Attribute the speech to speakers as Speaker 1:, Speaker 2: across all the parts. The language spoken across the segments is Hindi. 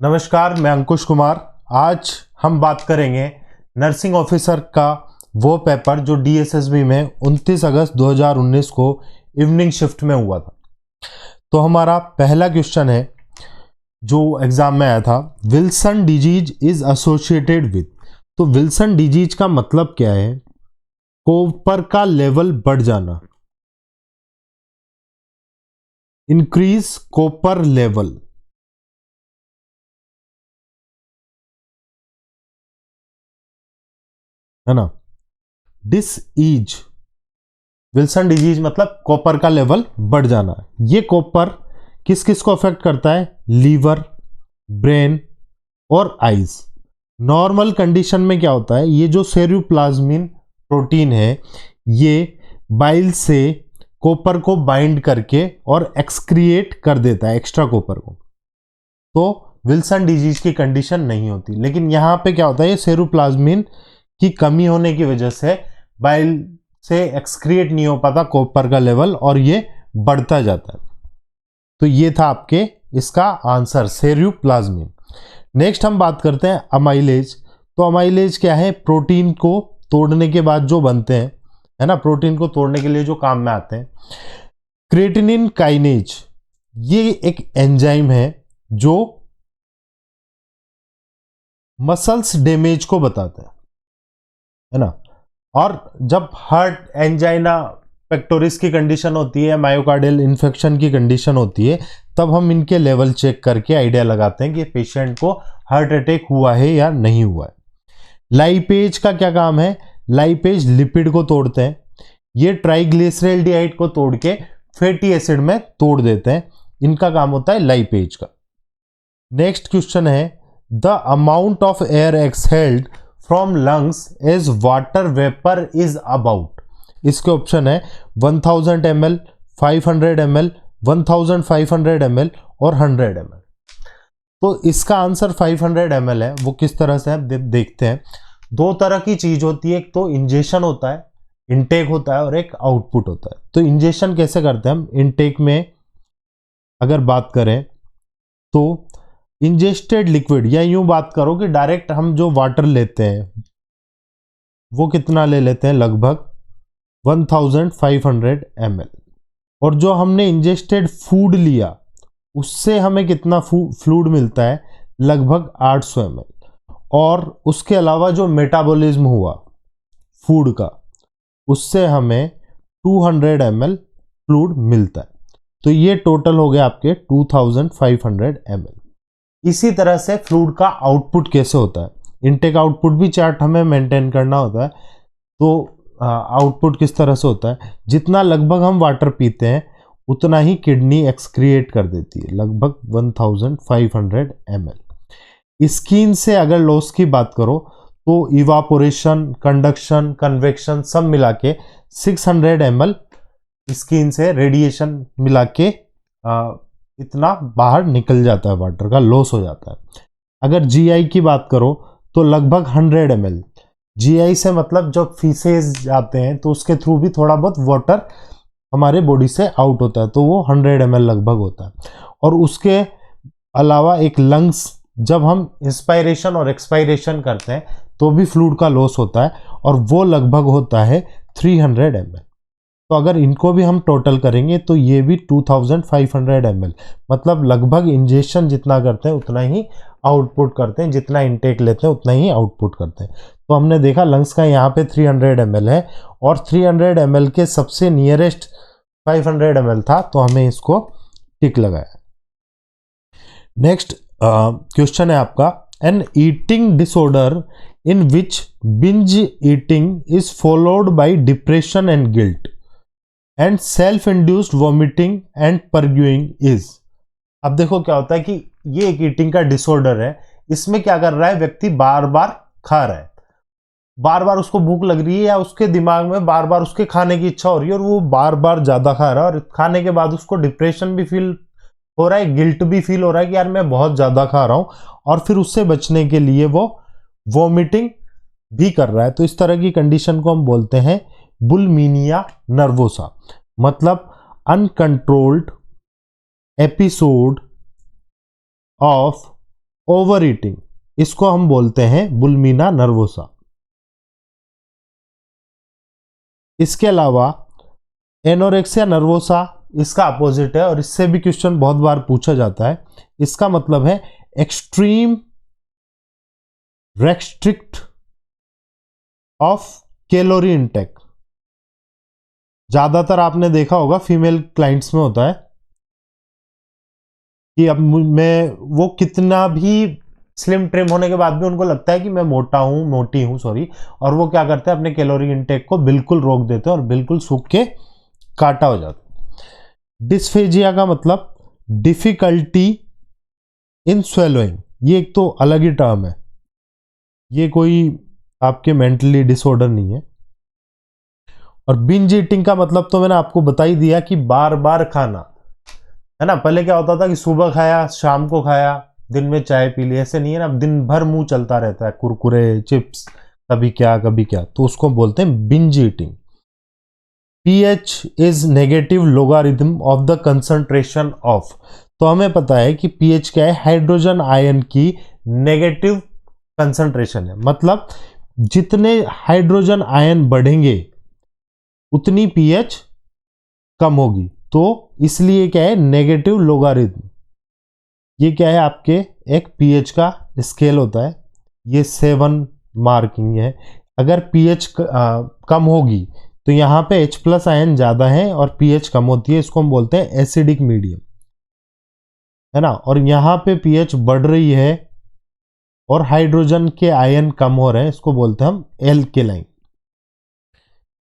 Speaker 1: नमस्कार, मैं अंकुश कुमार। आज हम बात करेंगे नर्सिंग ऑफिसर का वो पेपर जो डीएसएसबी में 29 अगस्त 2019 को इवनिंग शिफ्ट में हुआ था। तो हमारा पहला क्वेश्चन है जो एग्जाम में आया था, Wilson disease is associated with. तो विल्सन डिजीज का मतलब क्या है? कॉपर का लेवल बढ़ जाना, इंक्रीज कॉपर लेवल। है ना। डिसईज, विल्सन डिजीज मतलब कॉपर का लेवल बढ़ जाना। ये कॉपर किस किस को अफेक्ट करता है? लीवर, ब्रेन और आईज। नॉर्मल कंडीशन में क्या होता है, ये जो सेरोप्लाज्मिन प्रोटीन है ये बाइल से कॉपर को बाइंड करके और एक्सक्रिएट कर देता है एक्स्ट्रा कॉपर को। तो विल्सन डिजीज की कंडीशन नहीं होती। लेकिन यहां पे क्या होता है, ये सेरोप्लाज्मिन की कमी होने की वजह से बाइल से एक्सक्रिएट नहीं हो पाता कॉपर का लेवल और ये बढ़ता जाता है। तो ये था आपके इसका आंसर, सेरोप्लाज्मिन। नेक्स्ट हम बात करते हैं अमाइलेज। तो अमाइलेज क्या है? प्रोटीन को तोड़ने के बाद जो बनते हैं, है ना, प्रोटीन को तोड़ने के लिए जो काम में आते हैं। क्रेटिनिन काइनेज, ये एक एंजाइम है जो मसल्स डैमेज को बताता है ना। और जब हार्ट एंजाइना पेक्टोरिस की कंडीशन होती है, मायोकार्डियल इन्फेक्शन की कंडीशन होती है, तब हम इनके लेवल चेक करके आइडिया लगाते हैं कि पेशेंट को हार्ट अटैक हुआ है या नहीं हुआ है। लाइपेज का क्या काम है? लाइपेज लिपिड को तोड़ते हैं। ये ट्राइग्लिसराइड को तोड़ के फैटी एसिड में तोड़ देते हैं। इनका काम होता है लाइपेज का। नेक्स्ट क्वेश्चन है, the amount of air exhaled from lungs as water vapour is about. इसके ऑप्शन है 1000 ml, 500 ml, 1500 ml और 100 ml। तो इसका आंसर 500 ml है। वो किस तरह से है देखते हैं। दो तरह की चीज होती है, एक तो इंजेक्शन होता है, इनटेक होता है, और एक आउटपुट होता है। तो इंजेक्शन कैसे करते हैं हम? इनटेक में अगर बात करें तो इंजेस्टेड लिक्विड, या यूं बात करो कि डायरेक्ट हम जो वाटर लेते हैं वो कितना ले लेते हैं? लगभग 1500 ml। और जो हमने इंजेस्टेड फूड लिया उससे हमें कितना फ्लूइड मिलता है? लगभग 800 ml। और उसके अलावा जो मेटाबॉलिज्म हुआ फूड का, उससे हमें 200 ml फ्लूइड मिलता है। तो ये टोटल हो गया आपके 2500 ml। इसी तरह से फ्लूइड का आउटपुट कैसे होता है? इनटेक आउटपुट भी चार्ट हमें मेंटेन करना होता है। तो आउटपुट किस तरह से होता है? जितना लगभग हम वाटर पीते हैं उतना ही किडनी एक्सक्रिएट कर देती है, लगभग 1500 ml। स्किन से अगर लॉस की बात करो तो इवापोरेशन, कंडक्शन, कन्वेक्शन सब मिला के 600 ml स्किन से रेडिएशन मिला के इतना बाहर निकल जाता है, वाटर का लॉस हो जाता है। अगर जीआई की बात करो तो लगभग 100 ml। जीआई से मतलब जब फीसेज जाते हैं तो उसके थ्रू भी थोड़ा बहुत वाटर हमारे बॉडी से आउट होता है, तो वो 100 ml लगभग होता है। और उसके अलावा एक लंग्स, जब हम इंस्पायरेशन और एक्सपायरेशन करते हैं तो भी फ्लूइड का लॉस होता है, और वो लगभग होता है 300 ml। तो अगर इनको भी हम टोटल करेंगे तो ये भी 2500 ml, मतलब लगभग इंजेक्शन जितना करते हैं उतना ही आउटपुट करते हैं, जितना इनटेक लेते हैं उतना ही आउटपुट करते हैं। तो हमने देखा लंग्स का यहाँ पे 300 ml है, और 300 ml के सबसे नियरेस्ट 500 ml था, तो हमें इसको टिक लगाया। नेक्स्ट क्वेश्चन है आपका, an eating disorder in which binge eating is followed by depression and guilt and self induced vomiting and purging is. अब देखो क्या होता है कि ये एक ईटिंग का डिसऑर्डर है। इसमें क्या कर रहा है, व्यक्ति बार बार खा रहा है, बार बार उसको भूख लग रही है या उसके दिमाग में बार बार उसके खाने की इच्छा हो रही है, और वो बार बार ज्यादा खा रहा है, और खाने के बाद उसको डिप्रेशन भी फील हो रहा है, गिल्ट भी फील हो रहा है कि यार मैं बहुत ज्यादा खा रहा हूं, और फिर उससे बचने के लिए वो वॉमिटिंग भी कर रहा है। तो इस तरह की कंडीशन को हम बोलते हैं बुलिमिया नर्वोसा, मतलब uncontrolled episode of over eating, इसको हम बोलते हैं बुलिमिया नर्वोसा। इसके अलावा एनोरेक्सिया नर्वोसा इसका अपोजिट है और इससे भी क्वेश्चन बहुत बार पूछा जाता है। इसका मतलब है extreme restrict of calorie intake. ज्यादातर आपने देखा होगा फीमेल क्लाइंट्स में होता है कि अब मैं वो कितना भी स्लिम ट्रिम होने के बाद भी उनको लगता है कि मैं मोटा हूं, मोटी हूं सॉरी, और वो क्या करते हैं अपने कैलोरी इंटेक को बिल्कुल रोक देते हैं और बिल्कुल सूख के काटा हो जाता है। डिस्फेजिया का मतलब डिफिकल्टी इन स्वेलोइंग, ये एक तो अलग ही टर्म है, ये कोई आपके मेंटली डिसऑर्डर नहीं है। और बिंज ईटिंग का मतलब तो मैंने आपको बता ही दिया कि बार बार खाना, है ना। पहले क्या होता था कि सुबह खाया, शाम को खाया, दिन में चाय पी ली, ऐसे नहीं है ना, दिन भर मुंह चलता रहता है, कुरकुरे चिप्स, कभी क्या कभी क्या, तो उसको बोलते हैं binge eating. PH is negative logarithm of the concentration of, तो हमें पता है कि पीएच क्या है, हाइड्रोजन आयन की नेगेटिव कंसंट्रेशन है, मतलब जितने हाइड्रोजन आयन बढ़ेंगे उतनी पीएच कम होगी, तो इसलिए क्या है नेगेटिव लोगारिथम। ये क्या है आपके एक पीएच का स्केल होता है, ये 7 मार्किंग है। अगर पीएच कम होगी तो यहाँ पे H प्लस आयन ज़्यादा है और पीएच कम होती है, इसको हम बोलते हैं एसिडिक मीडियम, है ना। और यहाँ पे पीएच बढ़ रही है और हाइड्रोजन के आयन कम हो रहे हैं, इसको बोलते हैं हम एल्केलाइन।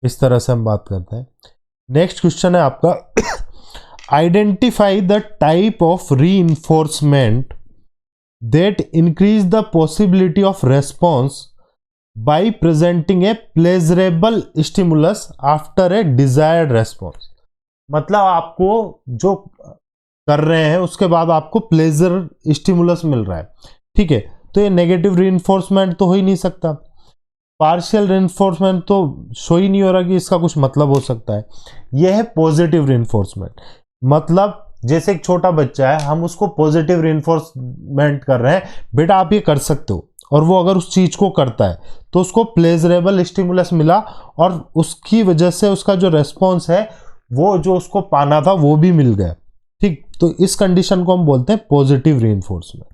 Speaker 1: इस तरह से हम बात करते हैं। नेक्स्ट क्वेश्चन है आपका identify the type of reinforcement that increase the possibility of response by presenting A pleasurable stimulus after a desired response. मतलब आपको जो कर रहे हैं उसके बाद आपको प्लेजर स्टिमुलस मिल रहा है, ठीक है, तो ये नेगेटिव रीइंफोर्समेंट तो हो ही नहीं सकता। पार्शियल रीइंफोर्समेंट तो शो ही नहीं हो रहा कि इसका कुछ मतलब हो सकता है। यह है पॉजिटिव रीइंफोर्समेंट, मतलब जैसे एक छोटा बच्चा है, हम उसको पॉजिटिव रीइंफोर्समेंट कर रहे हैं, बेटा आप ये कर सकते हो, और वो अगर उस चीज को करता है तो उसको प्लेजरेबल स्टिमुलस मिला और उसकी वजह से उसका जो रेस्पॉन्स है वो जो उसको पाना था वो भी मिल गया, ठीक। तो इस कंडीशन को हम बोलते हैं पॉजिटिव रीइंफोर्समेंट।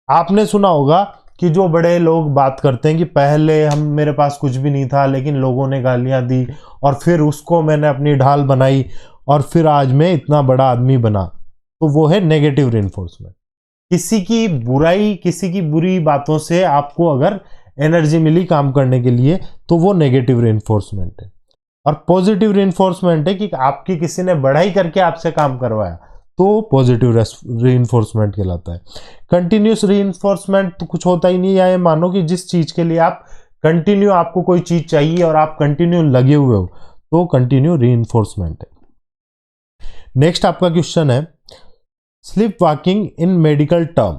Speaker 1: आपने सुना होगा कि जो बड़े लोग बात करते हैं कि पहले मेरे पास कुछ भी नहीं था लेकिन लोगों ने गालियां दी और फिर उसको मैंने अपनी ढाल बनाई और फिर आज मैं इतना बड़ा आदमी बना, तो वो है नेगेटिव रीइंफोर्समेंट। किसी की बुराई, किसी की बुरी बातों से आपको अगर एनर्जी मिली काम करने के लिए तो वो नेगेटिव रीइंफोर्समेंट है। और पॉजिटिव रीइंफोर्समेंट है कि आपकी किसी ने बढ़ाई करके आपसे काम करवाया, तो पॉजिटिव रीइंफोर्समेंट कहलाता है। कंटिन्यूस रीइंफोर्समेंट तो कुछ होता ही नहीं, या ये मानो कि जिस चीज के लिए आप कंटिन्यू, आपको कोई चीज चाहिए और आप कंटिन्यू लगे हुए हो, तो कंटिन्यू रीइंफोर्समेंट है। नेक्स्ट आपका क्वेश्चन है sleep walking in medical term,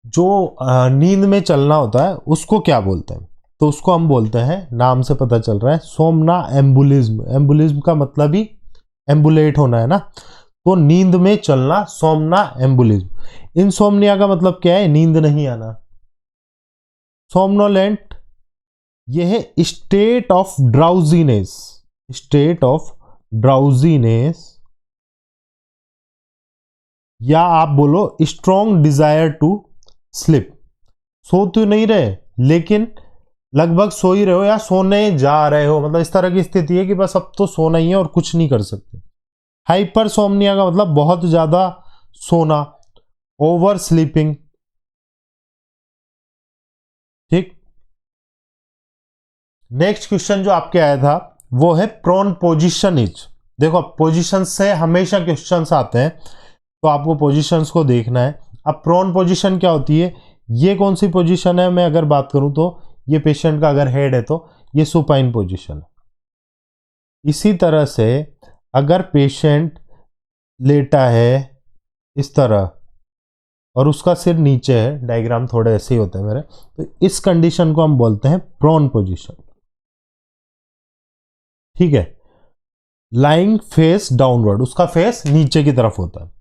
Speaker 1: जो नींद में चलना होता है उसको क्या बोलते हैं, तो उसको हम बोलते हैं, नाम से पता चल रहा है, सोमना एम्बुलिज्म। एम्बुलिज्म का मतलब ही एम्बुलेट होना है ना, तो नींद में चलना सोमना एम्बुलिज्म। इनसोम्निया का मतलब क्या है, नींद नहीं आना। सोमनोलेंट यह है state of drowsiness, state of drowsiness, या आप बोलो स्ट्रॉन्ग डिजायर टू स्लिप। सो तो नहीं रहे लेकिन लगभग सो ही रहे हो या सोने जा रहे हो, मतलब इस तरह की स्थिति है कि बस अब तो सोना ही है और कुछ नहीं कर सकते। हाइपरसोम्निया का मतलब बहुत ज्यादा सोना, ओवर स्लीपिंग, ठीक। नेक्स्ट क्वेश्चन जो आपके आया था वो है प्रोन पोजीशन इज। देखो पोजीशन से हमेशा क्वेश्चंस आते हैं, तो आपको पोजीशंस को देखना है। अब प्रोन पोजीशन क्या होती है, ये कौन सी पोजीशन है, मैं अगर बात करूं तो ये पेशेंट का अगर हेड है तो ये सुपाइन पोजीशन है। इसी तरह से अगर पेशेंट लेटा है इस तरह और उसका सिर नीचे है, डायग्राम थोड़े ऐसे ही होते हैं मेरे, तो इस कंडीशन को हम बोलते हैं प्रोन पोजीशन, ठीक है। लाइंग फेस डाउनवर्ड, उसका फेस नीचे की तरफ होता है।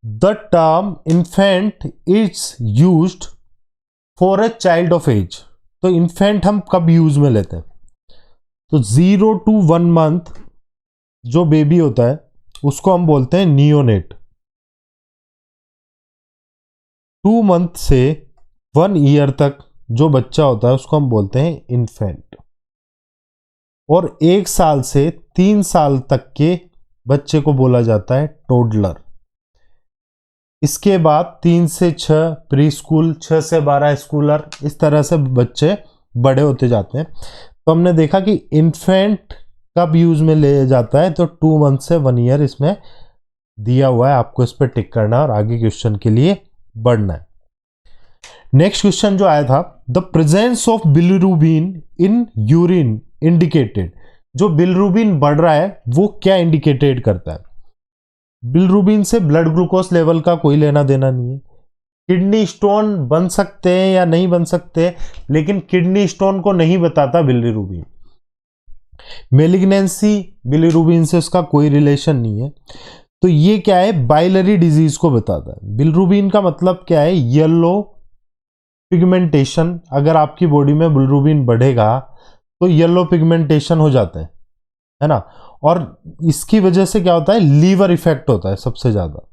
Speaker 1: The term infant is used for a child of age. तो इन्फेंट हम कब यूज में लेते हैं? तो 0 to 1 month जो बेबी होता है उसको हम बोलते हैं नियोनेट। 2 month से 1 year तक जो बच्चा होता है उसको हम बोलते हैं इन्फेंट। और 1 साल से 3 साल तक के बच्चे को बोला जाता है टोडलर। इसके बाद 3 से 6 प्री स्कूल, 6 से 12 स्कूलर, इस तरह से बच्चे बड़े होते जाते हैं। तो हमने देखा कि इन्फेंट कब यूज में ले जाता है, तो 2 मंथ से 1 ईयर इसमें दिया हुआ है, आपको इस पर टिक करना है और आगे क्वेश्चन के लिए बढ़ना है। नेक्स्ट क्वेश्चन जो आया था, the presence of bilirubin in urine indicated. जो बिलिरुबिन बढ़ रहा है वो क्या इंडिकेटेड करता है? बिलिरुबिन से ब्लड ग्लूकोज लेवल का कोई लेना देना नहीं है। किडनी स्टोन बन सकते हैं या नहीं बन सकते, लेकिन किडनी स्टोन को नहीं बताता बिलिरुबिन। मेलिग्नेंसी बिलिरुबिन से उसका कोई रिलेशन नहीं है। तो ये क्या है? बाइलरी डिजीज को बताता है। बिलिरुबिन का मतलब क्या है? Yellow pigmentation. अगर आपकी बॉडी में बिलिरुबिन बढ़ेगा तो येलो पिगमेंटेशन हो जाते हैं, है ना। और इसकी वजह से क्या होता है? लीवर इफेक्ट होता है सबसे ज्यादा।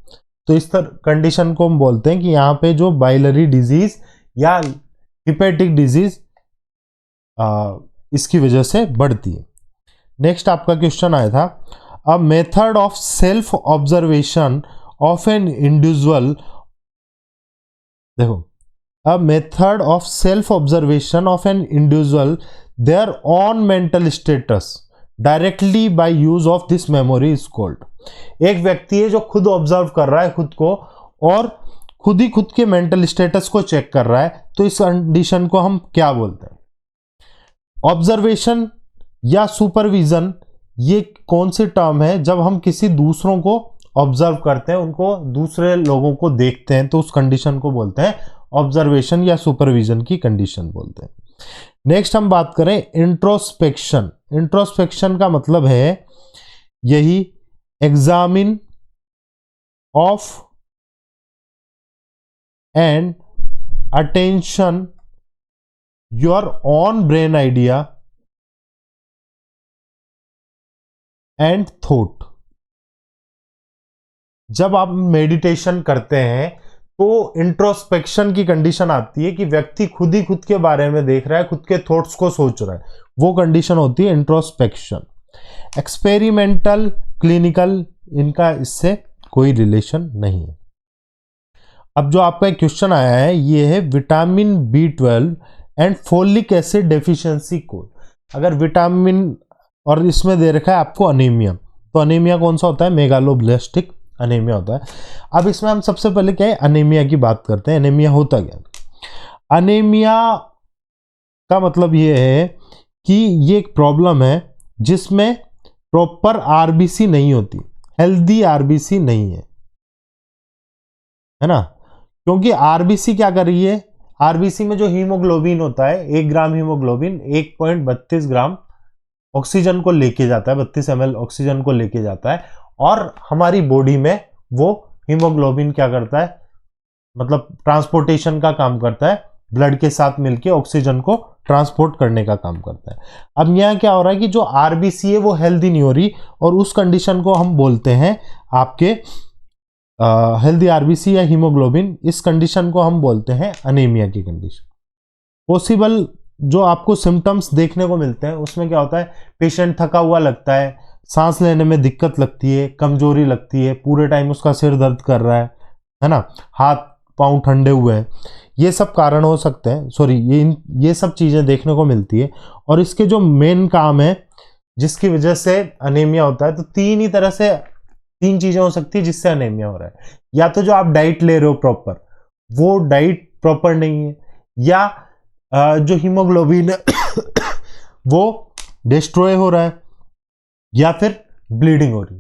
Speaker 1: तो इस तरह कंडीशन को हम बोलते हैं कि यहाँ पे जो बाइलरी डिजीज या हिपेटिक डिजीज इसकी वजह से बढ़ती है। नेक्स्ट आपका क्वेश्चन आया था, a method of self observation of an individual. देखो, a method of self observation of an individual their on mental status directly by use of this memory is called. एक व्यक्ति है जो खुद ऑब्जर्व कर रहा है खुद को और खुद ही खुद के मेंटल स्टेटस को चेक कर रहा है, तो इस कंडीशन को हम क्या बोलते हैं? ऑब्जर्वेशन या सुपरविजन, ये कौन सी टर्म है? जब हम किसी दूसरों को ऑब्जर्व करते हैं, उनको दूसरे लोगों को देखते हैं, तो उस कंडीशन को बोलते हैं ऑब्जर्वेशन या सुपरविजन की कंडीशन बोलते हैं। नेक्स्ट हम बात करें इंट्रोस्पेक्शन। इंट्रोस्पेक्शन का मतलब है यही examine of and attention your on brain idea and thought. जब आप मेडिटेशन करते हैं तो इंट्रोस्पेक्शन की कंडीशन आती है कि व्यक्ति खुद ही खुद के बारे में देख रहा है, खुद के थॉट्स को सोच रहा है, वो कंडीशन होती है इंट्रोस्पेक्शन। एक्सपेरिमेंटल, क्लिनिकल, इनका इससे कोई रिलेशन नहीं है। अब जो आपका एक क्वेश्चन आया है ये है vitamin B12 and folic acid deficiency code. अगर विटामिन और इसमें दे रखा है आपको अनीमिया, तो अनीमिया कौन सा होता है? मेगालोब्लास्टिक अनीमिया होता है। अब इसमें हम सबसे पहले क्या है, अनीमिया की बात करते हैं। अनीमिया होता क्या? अनीमिया का मतलब ये है कि ये एक प्रॉब्लम है जिसमें प्रॉपर आरबीसी नहीं होती, हेल्दी आरबीसी नहीं है ना। क्योंकि आरबीसी क्या कर रही है? आरबीसी में जो हीमोग्लोबिन होता है, 1 ग्राम हीमोग्लोबिन 1.32 ग्राम ऑक्सीजन को लेके जाता है, 32 ml ऑक्सीजन को लेके जाता है। और हमारी बॉडी में वो हीमोग्लोबिन क्या करता है? मतलब ट्रांसपोर्टेशन का काम करता है, ब्लड के साथ मिलके ऑक्सीजन को ट्रांसपोर्ट करने का काम करता है। अब यहाँ क्या हो रहा है कि जो आरबीसी है वो हेल्दी नहीं हो रही, और उस कंडीशन को हम बोलते हैं आपके हेल्दी आरबीसी या हीमोग्लोबिन। इस कंडीशन को हम बोलते हैं अनीमिया की कंडीशन। पॉसिबल जो आपको सिम्टम्स देखने को मिलते हैं उसमें क्या होता है? पेशेंट थका हुआ लगता है, सांस लेने में दिक्कत लगती है, कमजोरी लगती है, पूरे टाइम उसका सिर दर्द कर रहा है ना, हाथ पांव ठंडे हुए हैं, ये सब कारण हो सकते हैं। सॉरी, ये सब चीजें देखने को मिलती है। और इसके जो मेन काम है जिसकी वजह से अनीमिया होता है, तो तीन चीजें हो सकती है जिससे अनीमिया हो रहा है। या तो जो आप डाइट ले रहे हो प्रॉपर, वो डाइट प्रॉपर नहीं है, या जो हीमोग्लोबिन वो डिस्ट्रॉय हो रहा है, या फिर ब्लीडिंग हो रही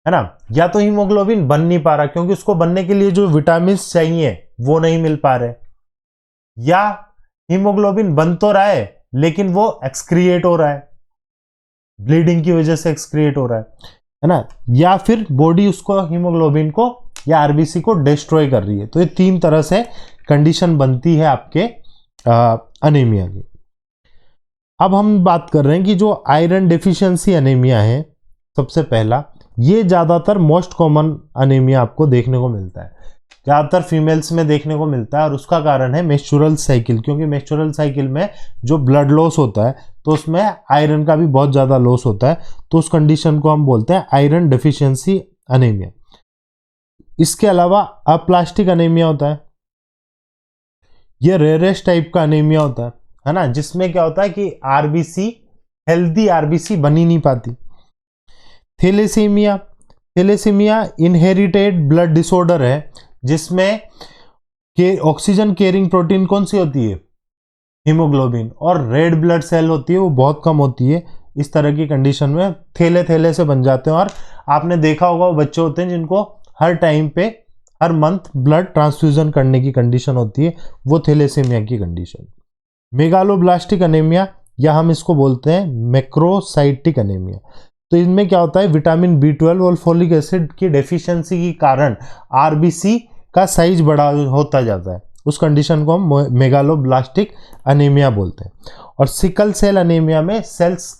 Speaker 1: है ना। या तो हीमोग्लोबिन बन नहीं पा रहा क्योंकि उसको बनने के लिए जो विटामिन चाहिए वो नहीं मिल पा रहे, या हीमोग्लोबिन बन तो रहा है लेकिन वो एक्सक्रिएट हो रहा है, ब्लीडिंग की वजह से एक्सक्रिएट हो रहा है ना। या फिर बॉडी उसको हीमोग्लोबिन को या आरबीसी को डिस्ट्रॉय कर रही है। तो ये 3 तरह से कंडीशन बनती है आपके अनीमिया की। अब हम बात कर रहे हैं कि जो आयरन डेफिशिएंसी अनीमिया है, सबसे पहला, ये ज़्यादातर मोस्ट कॉमन अनीमिया आपको देखने को मिलता है, ज़्यादातर फीमेल्स में देखने को मिलता है, और उसका कारण है मेंस्ट्रुअल साइकिल, क्योंकि मेंस्ट्रुअल साइकिल में जो ब्लड लॉस होता है तो उसमें आयरन का भी बहुत ज़्यादा लॉस होता है, तो उस कंडीशन को हम बोलते हैं आयरन डेफिशिएंसी अनीमिया। इसके अलावा अप्लास्टिक अनीमिया होता है, ये रेयरेस्ट टाइप का अनीमिया होता है ना, जिसमें क्या होता है कि आरबीसी, हेल्दी आरबीसी बन ही नहीं पाती। Thalassemia, thalassemia inherited blood disorder है, जिसमें के ऑक्सीजन कैरिंग प्रोटीन कौन सी होती है, हीमोग्लोबिन, और रेड ब्लड सेल होती है वो बहुत कम होती है। इस तरह की कंडीशन में थैले थैले से बन जाते हैं, और आपने देखा होगा वो बच्चे होते हैं जिनको हर टाइम पे, हर मंथ ब्लड ट्रांसफ्यूजन करने की कंडीशन होती है, वो थैलेसीमिया की कंडीशन। मेगालोब्लास्टिक अनीमिया, या हम इसको बोलते हैं मैक्रोसाइटिक अनीमिया, तो इनमें क्या होता है, विटामिन B12 और फोलिक एसिड की डेफिशिएंसी के कारण आरबीसी का साइज बड़ा होता जाता है, उस कंडीशन को हम मेगालोब्लास्टिक अनीमिया बोलते हैं। और सिकल सेल अनीमिया में सेल्स,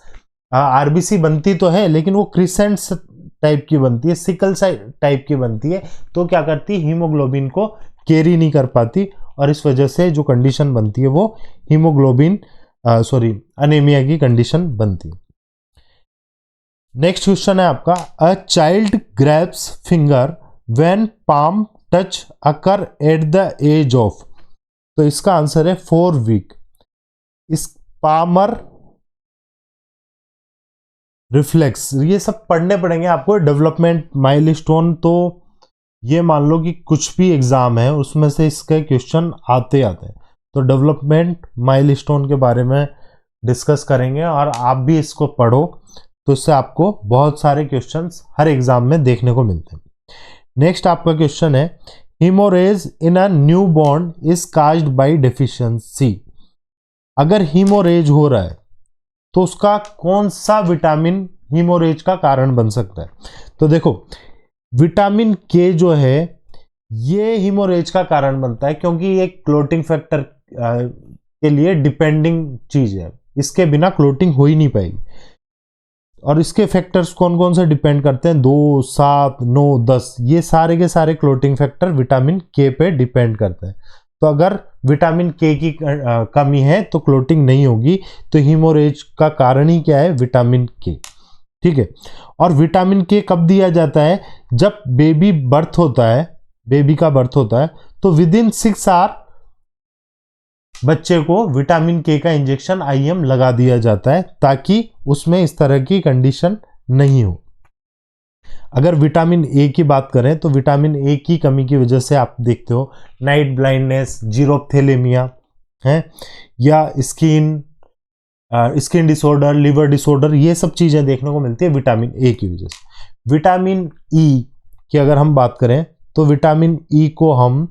Speaker 1: आरबीसी बनती तो है लेकिन वो क्रिसेंट टाइप की बनती है, सिकल टाइप की बनती है, तो क्या करती है, हीमोग्लोबिन को कैरी नहीं कर पाती, और इस वजह से जो कंडीशन बनती है वो हीमोग्लोबिन अनीमिया की कंडीशन बनती है। नेक्स्ट क्वेश्चन है आपका, a child grabs finger when palm touch occur at the age of, तो इसका आंसर है 4 वीक। इस पामर रिफ्लेक्स, ये सब पढ़ने पड़ेंगे आपको, डेवलपमेंट माइलस्टोन, तो ये मान लो कि कुछ भी एग्जाम है उसमें से इसके क्वेश्चन आते हैं, तो डेवलपमेंट माइलस्टोन के बारे में डिस्कस करेंगे, और आप भी इसको पढ़ो, तो इससे आपको बहुत सारे क्वेश्चंस हर एग्जाम में देखने को मिलते हैं। नेक्स्ट आपका क्वेश्चन है, haemorrhage in a new born is caused by deficiency. अगर हीमोरेज हो रहा है तो उसका कौन सा विटामिन हीमोरेज का कारण बन सकता है? तो देखो, विटामिन के जो है ये हीमोरेज का कारण बनता है, क्योंकि ये क्लोटिंग फैक्टर के लिए डिपेंडिंग चीज है, इसके बिना क्लोटिंग हो ही नहीं पाएगी। और इसके फैक्टर्स कौन कौन से डिपेंड करते हैं, 2, 7, 9, 10, ये सारे के सारे क्लोटिंग फैक्टर विटामिन के पे डिपेंड करते हैं। तो अगर विटामिन के की कमी है तो क्लोटिंग नहीं होगी, तो हीमोरेज का कारण ही क्या है, विटामिन के। ठीक है, और विटामिन के कब दिया जाता है, जब बेबी बर्थ होता है, बेबी का बर्थ होता है, तो विद इन 6 आवर बच्चे को विटामिन के का इंजेक्शन IM लगा दिया जाता है, ताकि उसमें इस तरह की कंडीशन नहीं हो। अगर विटामिन ए की बात करें तो विटामिन ए की कमी की वजह से आप देखते हो नाइट ब्लाइंडनेस, जीरोप्थेलेमिया है, या स्किन डिसऑर्डर, लिवर डिसऑर्डर, ये सब चीजें देखने को मिलती है विटामिन ए की वजह से। विटामिन ई की अगर हम बात करें तो विटामिन ई को हम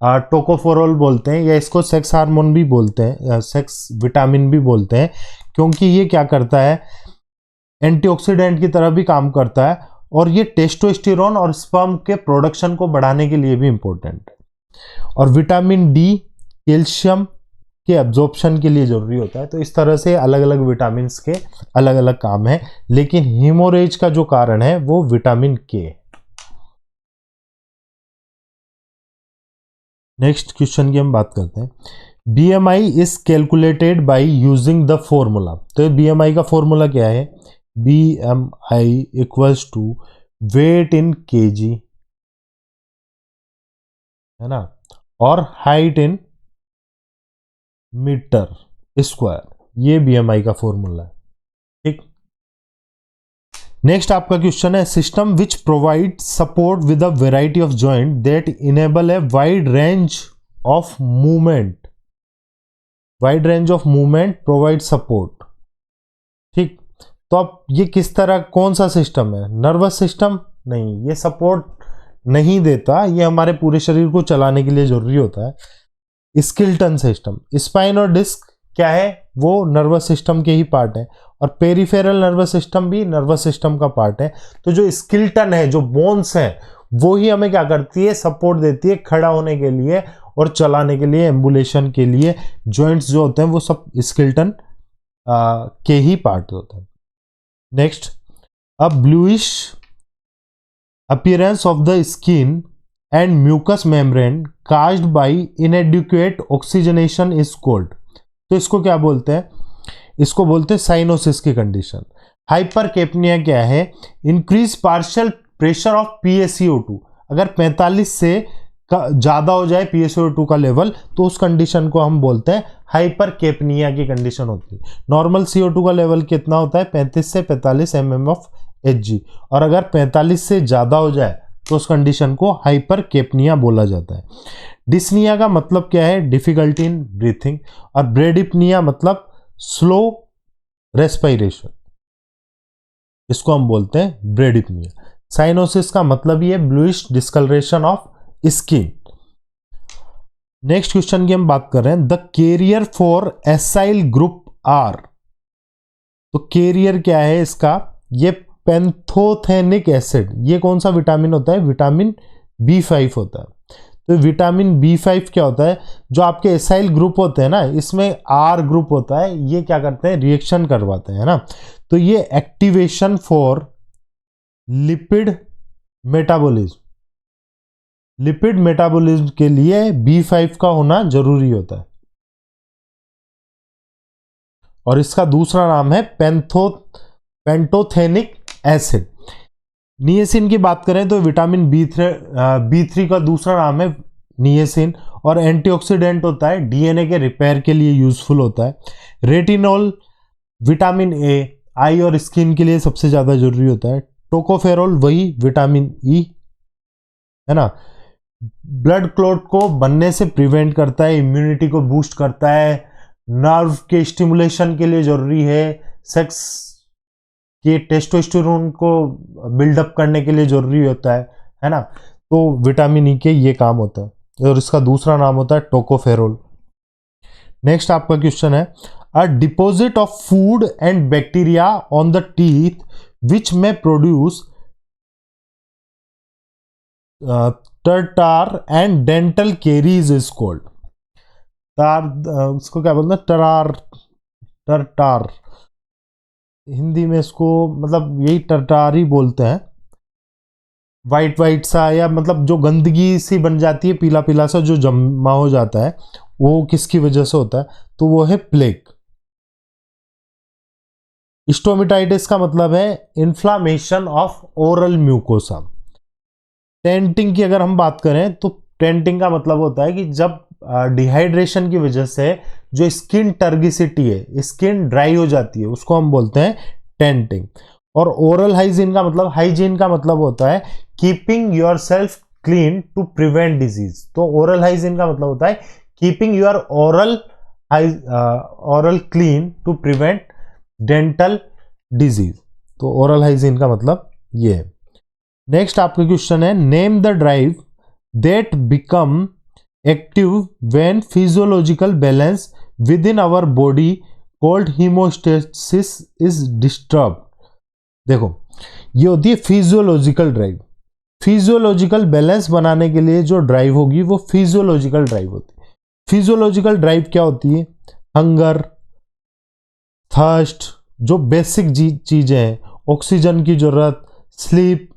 Speaker 1: टोकोफोरोल बोलते हैं, या इसको सेक्स हार्मोन भी बोलते हैं, सेक्स विटामिन भी बोलते हैं, क्योंकि ये क्या करता है, एंटीऑक्सीडेंट की तरह भी काम करता है, और ये टेस्टोस्टेरोन और स्पर्म के प्रोडक्शन को बढ़ाने के लिए भी इंपॉर्टेंट है। और विटामिन डी कैल्शियम के एब्जॉर्प्शन के लिए जरूरी होता है। तो इस तरह से अलग अलग विटामिन के अलग अलग काम है, लेकिन हीमोरेज का जो कारण है वो विटामिन के। नेक्स्ट क्वेश्चन की हम बात करते हैं, BMI is calculated by using the formula. तो BMI का फॉर्मूला क्या है, BMI equals to weight in kg, है ना, और हाइट इन मीटर स्क्वायर, ये BMI का फॉर्मूला है। ठीक, नेक्स्ट आपका क्वेश्चन है, system which provide support with a variety of joint that enable a wide range of movement, wide range of movement provide support. ठीक, तो अब ये किस तरह, कौन सा सिस्टम है, नर्वस सिस्टम? नहीं, ये सपोर्ट नहीं देता, ये हमारे पूरे शरीर को चलाने के लिए जरूरी होता है। स्केलेटन सिस्टम, स्पाइन और डिस्क क्या है, वो नर्वस सिस्टम के ही पार्ट है, और पेरिफेरल नर्वस सिस्टम भी नर्वस सिस्टम का पार्ट है। तो जो स्केलेटन है, जो बोन्स हैं, वो ही हमें क्या करती है, सपोर्ट देती है खड़ा होने के लिए और चलाने के लिए, एम्बुलेशन के लिए। जॉइंट्स जो होते हैं वो सब स्केलेटन के ही पार्ट होते हैं। Next, a bluish appearance of the skin and mucous membrane caused by inadequate oxygenation is called। तो इसको क्या बोलते हैं, इसको बोलते हैं साइनोसिस की कंडीशन। हाइपरकेपनिया क्या है, increase partial pressure of PaCO2। अगर 45 से ज्यादा हो जाए PaCO2 का लेवल तो उस कंडीशन को हम बोलते हैं हाइपरकेपनिया की कंडीशन होती है। नॉर्मल CO2 का लेवल कितना होता है, 35 से 45 mm ऑफ Hg, और अगर 45 से ज़्यादा हो जाए तो उस कंडीशन को हाइपरकेपनिया बोला जाता है। डिस्निया का मतलब क्या है, डिफिकल्टी इन ब्रीथिंग, और ब्रेडिप्निया मतलब स्लो रेस्पिरेशन, इसको हम बोलते हैं ब्रेडिप्निया। साइनोसिस का मतलब ये bluish discolouration of skin. Next question की हम बात कर रहे हैं, the carrier for acyl group are. तो कैरियर क्या है इसका, ये पैंथोथेनिक एसिड, ये कौन सा विटामिन होता है, विटामिन B5 होता है। तो विटामिन B5 क्या होता है, जो आपके एसाइल ग्रुप होते हैं ना, इसमें R ग्रुप होता है, ये क्या करते हैं, रिएक्शन करवाते हैं ना। तो ये activation for lipid metabolism, lipid metabolism के लिए B5 का होना जरूरी होता है, और इसका दूसरा नाम है पेंटोथेनिक एसिड। निएसिन की बात करें तो विटामिन B3 का दूसरा नाम है निएसिन, और एंटीऑक्सीडेंट होता है, DNA के रिपेयर के लिए यूजफुल होता है। रेटिनॉल विटामिन A, आई और स्किन के लिए सबसे ज़्यादा जरूरी होता है। टोकोफेरोल वही विटामिन E है ना, ब्लड क्लॉट को बनने से प्रिवेंट करता है, इम्यूनिटी को बूस्ट करता है, नर्व के स्टिमुलेशन के लिए जरूरी है, सेक्स के टेस्टोस्टेरोन को बिल्डअप करने के लिए जरूरी होता है ना। तो विटामिन ई के ये काम होता है, और इसका दूसरा नाम होता है टोकोफेरोल। नेक्स्ट आपका क्वेश्चन है, a deposit of food and bacteria on the teeth which may produce tartar and dental caries is called. इसको क्या बोलते हैं, टर्टार, हिंदी में इसको मतलब यही टर्टार ही बोलते हैं। वाइट सा, या मतलब जो गंदगी सी बन जाती है, पीला पीला सा जो जमा हो जाता है, वो किसकी वजह से होता है, तो वो है प्लेग। स्टोमेटाइटिस का मतलब है inflammation of oral mucosa. Tenting की अगर हम बात करें तो टेंटिंग का मतलब होता है कि जब डिहाइड्रेशन की वजह से जो स्किन टर्गिसिटी है, स्किन ड्राई हो जाती है, उसको हम बोलते हैं टेंटिंग। और ओरल हाइजीन का मतलब, हाइजीन का मतलब होता है keeping yourself clean to prevent disease. तो ओरल हाइजीन का मतलब होता है कीपिंग योर oral clean to prevent dental disease. तो ओरल हाइजीन का मतलब ये है। नेक्स्ट आपका क्वेश्चन है, name the drive that become active when physiological balance within our body called homeostasis is disturb. देखो, ये होती है फिजियोलॉजिकल ड्राइव। फिजियोलॉजिकल बैलेंस बनाने के लिए जो ड्राइव होगी वो फिजियोलॉजिकल ड्राइव होती है। फिजियोलॉजिकल ड्राइव क्या होती है, हंगर, थर्स्ट, जो बेसिक चीजें हैं, ऑक्सीजन की जरूरत, स्लीप,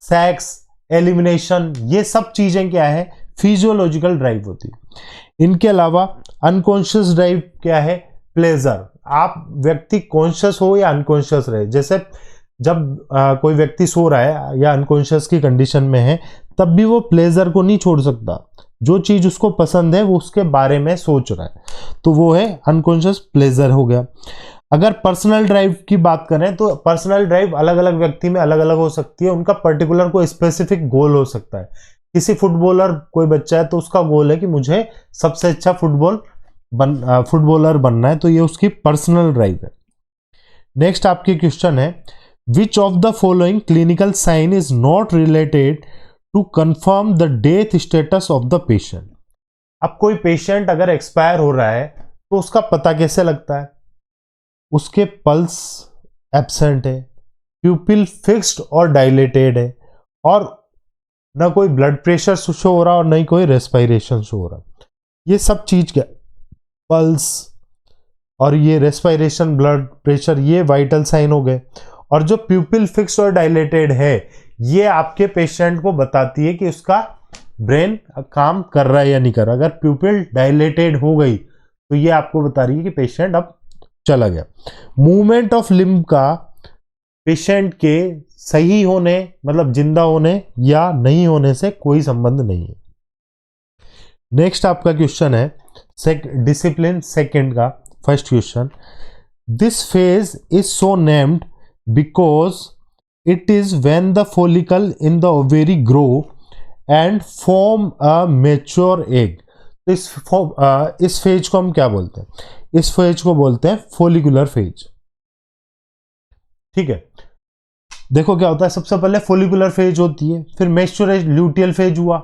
Speaker 1: सेक्स, एलिमिनेशन, ये सब चीजें क्या है, फिजियोलॉजिकल ड्राइव होती है। इनके अलावा अनकॉन्शियस ड्राइव क्या है, प्लेजर। आप व्यक्ति कॉन्शियस हो या अनकॉन्शियस रहे, जैसे जब कोई व्यक्ति सो रहा है या अनकॉन्शियस की कंडीशन में है, तब भी वो प्लेजर को नहीं छोड़ सकता। जो चीज उसको पसंद है वो उसके बारे में सोच रहा है, तो वो है अनकॉन्शियस प्लेजर हो गया। अगर पर्सनल ड्राइव की बात करें तो पर्सनल ड्राइव अलग अलग व्यक्ति में अलग अलग हो सकती है, उनका पर्टिकुलर कोई स्पेसिफिक गोल हो सकता है। किसी फुटबॉलर, कोई बच्चा है तो उसका गोल है कि मुझे सबसे अच्छा फुटबॉलर बनना है, तो ये उसकी पर्सनल ड्राइव है। नेक्स्ट आपके क्वेश्चन है, which of the following clinical sign is not related to confirm the death status of the patient. अब कोई पेशेंट अगर एक्सपायर हो रहा है तो उसका पता कैसे लगता है, उसके पल्स एब्सेंट है, प्यूपिल फिक्स्ड और डायलेटेड है, और ना कोई ब्लड प्रेशर शो हो रहा और ना ही कोई रेस्पिरेशन शो हो रहा। ये सब चीज क्या, पल्स और ये रेस्पिरेशन, ब्लड प्रेशर, ये वाइटल साइन हो गए। और जो प्यूपिल फिक्स और डायलेटेड है, ये आपके पेशेंट को बताती है कि उसका ब्रेन काम कर रहा है या नहीं कर रहा। अगर प्यूपिल डायलेटेड हो गई तो ये आपको बता रही है कि पेशेंट अब चला गया। मूवमेंट ऑफ लिम्ब का पेशेंट के सही होने, मतलब जिंदा होने या नहीं होने से कोई संबंध नहीं है। नेक्स्ट आपका क्वेश्चन है डिसिप्लिन सेकंड का first question. This phase is so named because it is when the follicle in the ovary grow and form a mature egg. तो इस फेज को हम क्या बोलते हैं? इस फेज को बोलते हैं फॉलिकुलर फेज। ठीक है, देखो क्या होता है, सबसे पहले फॉलिकुलर फेज होती है, फिर मैच्योर ल्यूटियल फेज हुआ,